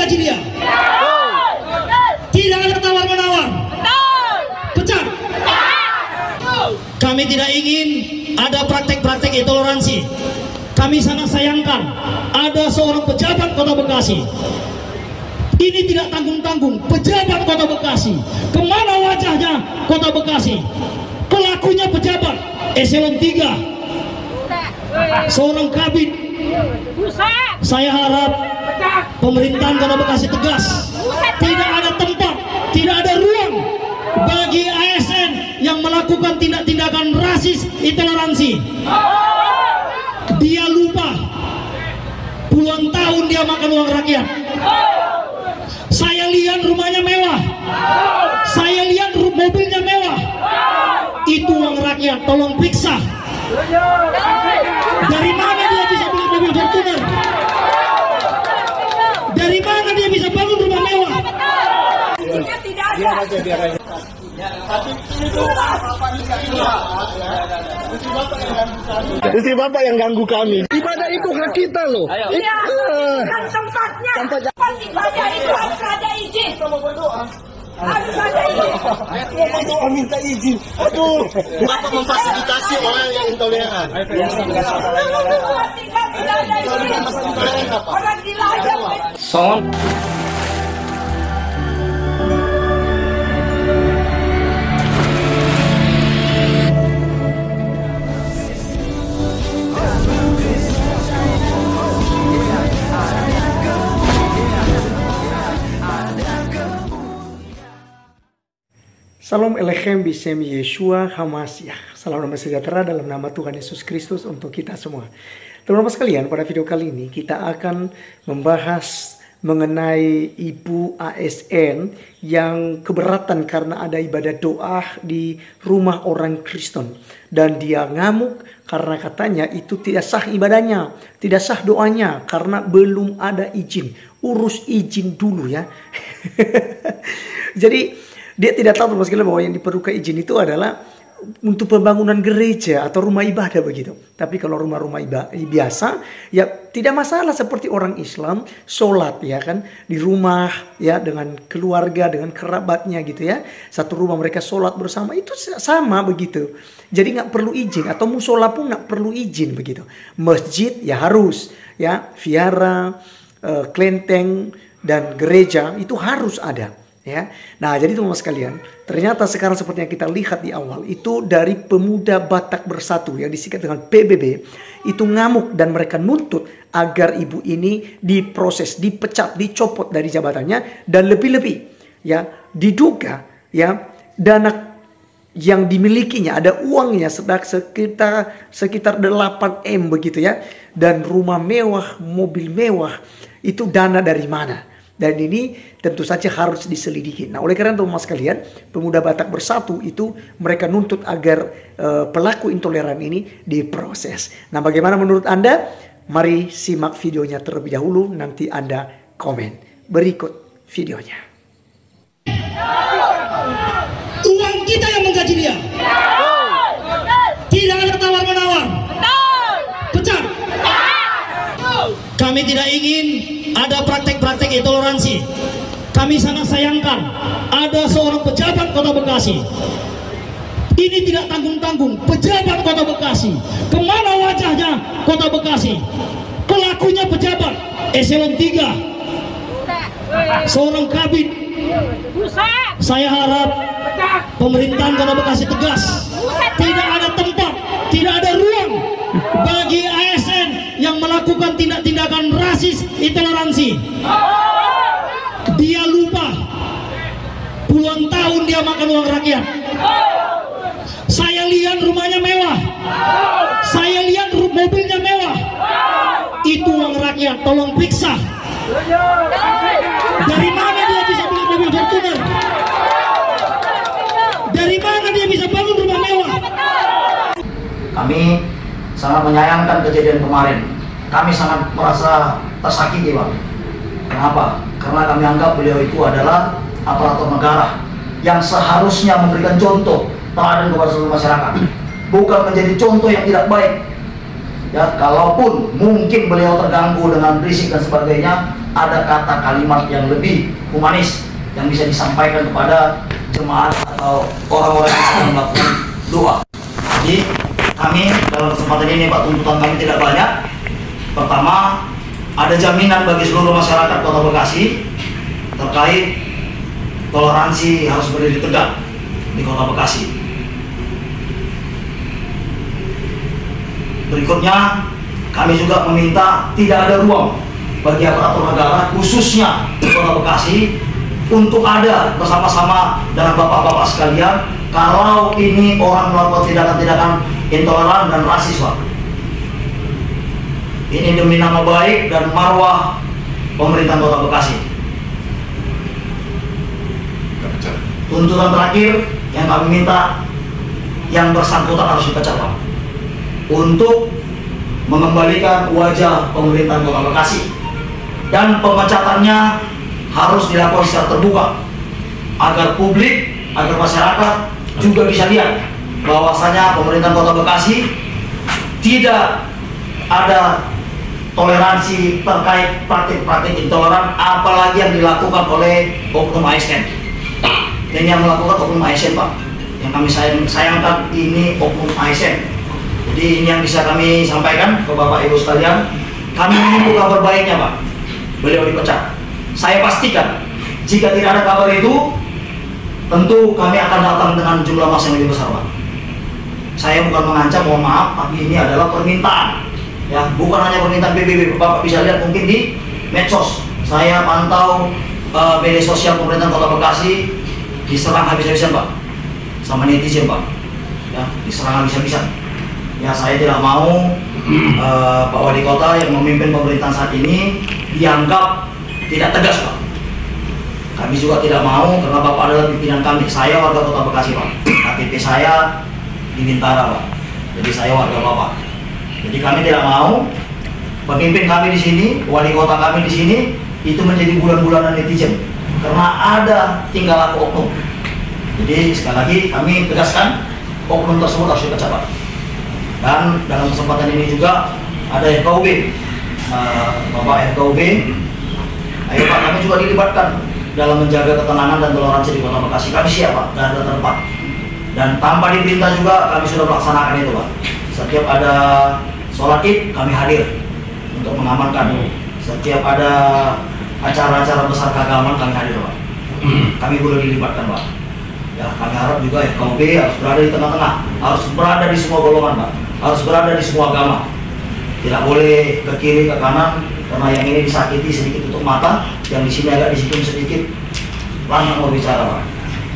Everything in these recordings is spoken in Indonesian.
menggaji dia. Tidak ada tawar-menawar. Pecat. Kami tidak ingin ada praktek-praktek intoleransi. Kami sangat sayangkan ada seorang pejabat Kota Bekasi. Ini tidak tanggung-tanggung, pejabat Kota Bekasi. Kemana wajahnya Kota Bekasi? Pelakunya pejabat eselon 3, seorang kabin. Saya harap pemerintahan Kota Bekasi tegas. Tidak ada tempat, tidak ada ruang bagi ASN yang melakukan tindak-tindakan rasis intoleransi. Dia lupa puluhan tahun dia makan uang rakyat. Saya lihat rumahnya mewah, saya lihat mobilnya mewah. Itu uang rakyat, tolong periksa. Dari mana dia bisa beli mobil Fortuner? Dari mana dia bisa bangun rumah mewah? Istri Bapak yang ganggu kami. Ibadah itu hak kita loh. Iya, kan tempatnya. Tempat ibadah itu harus ada izin. Harus ada izin. Bapak minta izin. Aduh, Bapak memfasilitasi orang yang intoleran. Orang dilayar. Salam Elechem Bisem Yeshua Hamasiah. Salam damai sejahtera dalam nama Tuhan Yesus Kristus untuk kita semua. Teman-teman sekalian, pada video kali ini kita akan membahas mengenai ibu ASN yang keberatan karena ada ibadah doa di rumah orang Kristen. Dan dia ngamuk karena katanya itu tidak sah ibadahnya, tidak sah doanya karena belum ada izin. Urus izin dulu ya. Jadi dia tidak tahu sama sekali bahwa yang diperlukan izin itu adalah untuk pembangunan gereja atau rumah ibadah begitu. Tapi kalau rumah-rumah biasa ya tidak masalah, seperti orang Islam sholat ya kan di rumah ya dengan keluarga, dengan kerabatnya gitu ya. Satu rumah mereka sholat bersama itu sama begitu. Jadi nggak perlu izin, atau musola pun nggak perlu izin begitu. Masjid ya harus ya, vihara, kelenteng dan gereja itu harus ada. Ya, nah jadi teman-teman sekalian, ternyata sekarang seperti yang kita lihat di awal itu dari Pemuda Batak Bersatu yang disingkat dengan PBB itu ngamuk dan mereka nuntut agar ibu ini diproses, dipecat, dicopot dari jabatannya, dan lebih-lebih ya diduga ya dana yang dimilikinya, ada uangnya sekitar 8 M begitu ya, dan rumah mewah, mobil mewah, itu dana dari mana? Dan ini tentu saja harus diselidiki. Nah, oleh karena itu teman-teman sekalian, Pemuda Batak Bersatu itu mereka nuntut agar pelaku intoleran ini diproses. Nah, bagaimana menurut Anda? Mari simak videonya terlebih dahulu, nanti Anda komen. Berikut videonya. Uang kita yang menggaji dia. Tidak ada tawar-menawar. Pecat. Kami tidak ingin ada praktek-praktek intoleransi. Kami sangat sayangkan ada seorang pejabat Kota Bekasi. Ini tidak tanggung-tanggung, pejabat Kota Bekasi. Kemana wajahnya Kota Bekasi? Pelakunya pejabat eselon 3, seorang kabin. Saya harap pemerintahan Kota Bekasi tegas. Tidak ada tempat, tidak ada ruang bagi ASN yang melakukan tindak-tindakan rasis intoleransi. Dia lupa puluhan tahun dia makan uang rakyat. Saya lihat rumahnya mewah, saya lihat mobilnya mewah. Itu uang rakyat, tolong periksa. Dari mana dia bisa beli mobil Fortuner? Dari mana dia bisa bangun rumah mewah? Kami sangat menyayangkan kejadian kemarin. Kami sangat merasa tersakiti, Pak. Kenapa? Karena kami anggap beliau itu adalah aparatur negara yang seharusnya memberikan contoh teladan kepada seluruh masyarakat, bukan menjadi contoh yang tidak baik Ya, kalaupun mungkin beliau terganggu dengan berisik dan sebagainya, ada kata kalimat yang lebih humanis yang bisa disampaikan kepada jemaat atau orang-orang yang sedang melakukan doa. Jadi kami dalam kesempatan ini Pak, tuntutan kami tidak banyak. Pertama, ada jaminan bagi seluruh masyarakat Kota Bekasi terkait toleransi harus berdiri tegak di Kota Bekasi. Berikutnya, kami juga meminta tidak ada ruang bagi aparatur negara, khususnya di Kota Bekasi, untuk ada bersama-sama dengan bapak-bapak sekalian kalau ini orang melakukan tindakan-tindakan intoleran dan rasis, Pak. Ini demi nama baik dan marwah pemerintahan Kota Bekasi. Tuntutan terakhir yang kami minta, yang bersangkutan harus dipecat, Pak, untuk mengembalikan wajah pemerintahan Kota Bekasi, dan pemecatannya harus dilakukan secara terbuka agar publik, agar masyarakat juga bisa lihat bahwasanya pemerintahan Kota Bekasi tidak ada toleransi terkait praktik-praktik intoleran, apalagi yang dilakukan oleh oknum ASN. Dan yang melakukan oknum ASN, Pak, yang kami sayangkan ini oknum ASN. Jadi ini yang bisa kami sampaikan ke Bapak Ibu sekalian. Kami menunggu kabar baiknya, Pak, beliau dipecat. Saya pastikan jika tidak ada kabar itu, tentu kami akan datang dengan jumlah massa yang lebih besar, Pak. Saya bukan mengancam, mohon maaf, tapi ini adalah permintaan. Ya, bukan hanya permintaan PBB. Bapak bisa lihat mungkin di medsos. Saya pantau media sosial pemerintahan Kota Bekasi diserang habis-habisan, Pak, sama netizen, Pak. Ya, diserang habis-habisan. Ya, saya tidak mau Pak Wali Kota yang memimpin pemerintahan saat ini dianggap tidak tegas, Pak. Kami juga tidak mau, karena Bapak adalah pimpinan kami. Saya warga Kota Bekasi, Pak. KTP saya di Bintara, Pak. Jadi saya warga Bapak. Jadi kami tidak mau pemimpin kami di sini, wali kota kami di sini itu menjadi bulan-bulanan netizen, karena ada tingkah laku oknum. Jadi sekali lagi kami tegaskan, oknum tersebut harus dipecat, Pak. Dan dalam kesempatan ini juga ada FKUB, Bapak FKUB, ayo Pak, kami juga dilibatkan dalam menjaga ketenangan dan toleransi di Kota Bekasi. Kami siap, Pak, dan ada tempat. Dan tanpa diperintah juga kami sudah melaksanakan itu, Pak. Setiap ada sholat Id, kami hadir untuk mengamankan. Setiap ada acara-acara besar keagamaan, kami hadir, Pak. Kami boleh dilibatkan, Pak. Ya, kami harap juga FKUB harus berada di tengah-tengah, harus berada di semua golongan, Pak. Harus berada di semua agama. Tidak boleh ke kiri, ke kanan, karena yang ini disakiti sedikit tutup mata, yang di sini agak disitum sedikit, langsung mau bicara, Pak.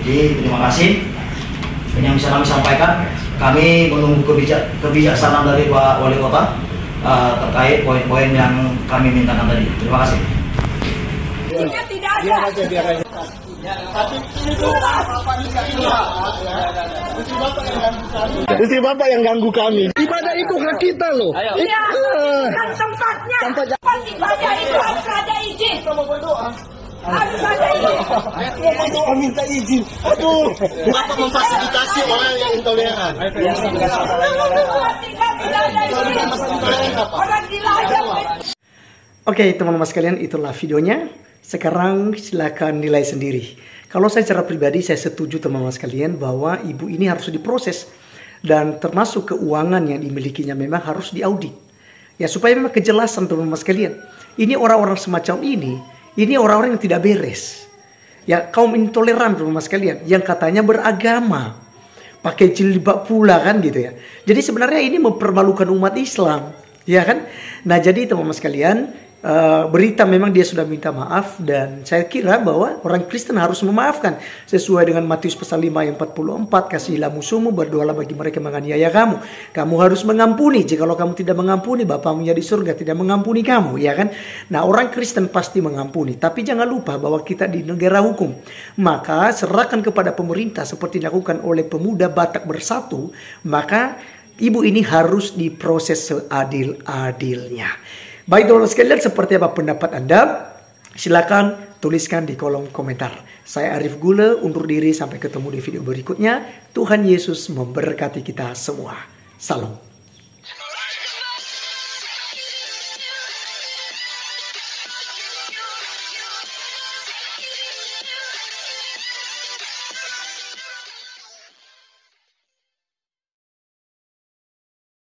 Jadi terima kasih. Ini yang bisa kami sampaikan. Kami menunggu kebijaksanaan dari Pak Wali Kota terkait poin-poin yang kami mintakan tadi. Terima kasih. Jika tidak ada. Istri Bapak yang ganggu kami. Ibadah itu hak kita loh. Iya, kan tempatnya. Tempat ibadah itu harus ada izin. Kita mau berdoa. Harus ada izin. Mau berdoa minta izin. Aduh, Bapak memfasilitasi orang yang intoleran. Orang gila aja. Oke, teman-teman sekalian, itulah videonya. Sekarang silakan nilai sendiri. Kalau saya secara pribadi, saya setuju teman-teman sekalian bahwa ibu ini harus diproses. Dan termasuk keuangan yang dimilikinya memang harus diaudit. Ya, supaya memang kejelasan teman-teman sekalian. Ini orang-orang semacam ini orang-orang yang tidak beres. Ya, kaum intoleran teman-teman sekalian. Yang katanya beragama. Pakai jilbab pula kan gitu ya. Jadi sebenarnya ini mempermalukan umat Islam. Ya kan? Nah, jadi teman-teman sekalian, berita memang dia sudah minta maaf, dan saya kira bahwa orang Kristen harus memaafkan sesuai dengan Matius pasal 5 ayat 44, kasihilah musuhmu, berdoalah bagi mereka menganiaya kamu. Kamu harus mengampuni, jikalau kamu tidak mengampuni, Bapamu yang di surga tidak mengampuni kamu, ya kan? Nah, orang Kristen pasti mengampuni, tapi jangan lupa bahwa kita di negara hukum. Maka serahkan kepada pemerintah seperti dilakukan oleh pemuda Batak Bersatu, maka ibu ini harus diproses seadil-adilnya. Baik teman-teman sekalian, seperti apa pendapat Anda? Silakan tuliskan di kolom komentar. Saya Arif Gule, undur diri sampai ketemu di video berikutnya. Tuhan Yesus memberkati kita semua. Salam.